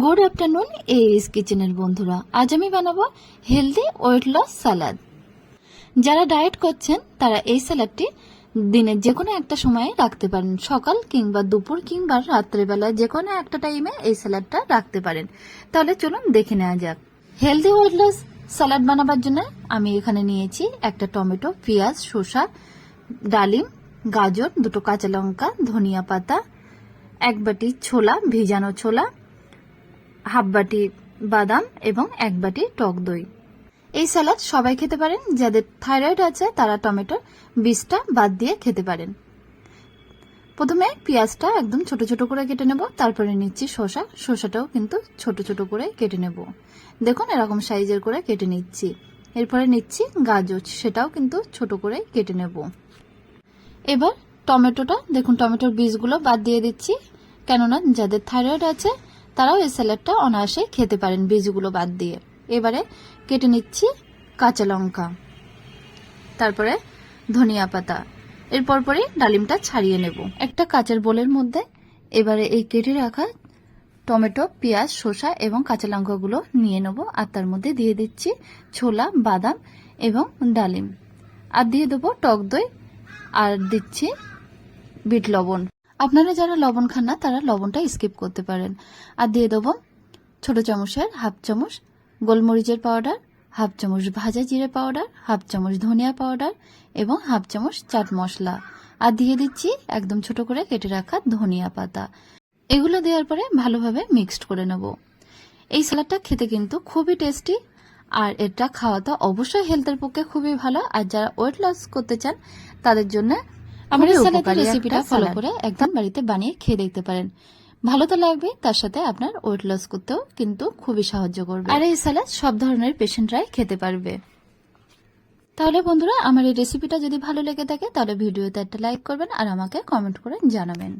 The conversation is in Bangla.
গুড আফটারনুন এস কিচেনের বন্ধুরা, আজ আমি বানাবো হেলদি ওয়েট লস সালাদ। যারা ডায়েট করছেন তারা এই সালাদটি দিনের যে কোনো একটা সময়ে রাখতে পারেন, সকাল কিংবা দুপুর কিংবা রাত্রেবেলা যে কোনো একটা টাইমে এই সালাদটা রাখতে পারেন। তাহলে চলুন দেখে নেওয়া যাক। হেলদি ওয়েট লস সালাদ বানাবার জন্য আমি এখানে নিয়েছি একটা টমেটো, পেঁয়াজ, শসা, ডালিম, গাজর, দুটো কাঁচা লঙ্কা, ধনিয়া পাতা, এক বাটি ছোলা, ভিজানো ছোলা, হাফ বাটি বাদাম এবং এক বাটি টক দই। এই সালাদ সবাই খেতে পারেন। যাদের থাইরয়েড আছে তারা টমেটোর বীজটা বাদ দিয়ে খেতে পারেন। প্রথমে পেঁয়াজটা একদম ছোট ছোট করে কেটে নেব, তারপরে নিচ্ছি শসাটাও কিন্তু ছোট ছোট করে কেটে নেব। দেখুন এরকম সাইজের করে কেটে নিচ্ছি। এরপরে নিচ্ছি গাজর, সেটাও কিন্তু ছোট করে কেটে নেব। এবার টমেটোটা দেখুন, টমেটোর বীজগুলো বাদ দিয়ে দিচ্ছি, কেননা যাদের থাইরয়েড আছে তারাও এই স্যালাডটা অনায়াসে খেতে পারেন বীজগুলো বাদ দিয়ে। এবারে কেটে নিচ্ছি কাঁচা লঙ্কা, তারপরে ধনিয়া পাতা, এরপর পরে ডালিমটা ছাড়িয়ে নেব একটা কাঁচের বোলের মধ্যে। এবারে এই কেটে রাখা টমেটো, পেঁয়াজ, শসা এবং কাঁচা লঙ্কাগুলো নিয়ে নেব, আর তার মধ্যে দিয়ে দিচ্ছি ছোলা, বাদাম এবং ডালিম, আর দিয়ে দেবো টক দই, আর দিচ্ছি বিট লবণ। আপনারা যারা লবণ খান না তারা লবণটা স্কিপ করতে পারেন। আর দিয়ে দেবো ছোট চামচের হাফ চামচ গোলমরিচের পাউডার, হাফ চামচ ভাজা জিরে পাউডার, হাফ চামচ ধনিয়া পাউডার এবং হাফ চামচ চাট মশলা, আর দিয়ে দিচ্ছি একদম ছোট করে কেটে রাখা ধনিয়া পাতা। এগুলো দেওয়ার পরে ভালোভাবে মিক্সড করে নেব। এই সালাদটা খেতে কিন্তু খুবই টেস্টি, আর এটা খাওয়াটা অবশ্যই হেলথের পক্ষে খুবই ভালো। আর যারা ওয়েট লস করতে চান তাদের জন্য আমার এই সালাদের রেসিপিটা ফলো করে একদম বাড়িতে বানিয়ে খেয়ে দেখতে পারেন। ভালো তো লাগবে, তার সাথে আপনার ওয়েট লস করতেও কিন্তু খুবই সাহায্য করবে। আর এই সালাদ সব ধরনের পেশেন্টরাই খেতে পারবে। তাহলে বন্ধুরা, আমার এই রেসিপিটা যদি ভালো লেগে থাকে তাহলে ভিডিওতে একটা লাইক করবেন আর আমাকে কমেন্ট করে জানাবেন।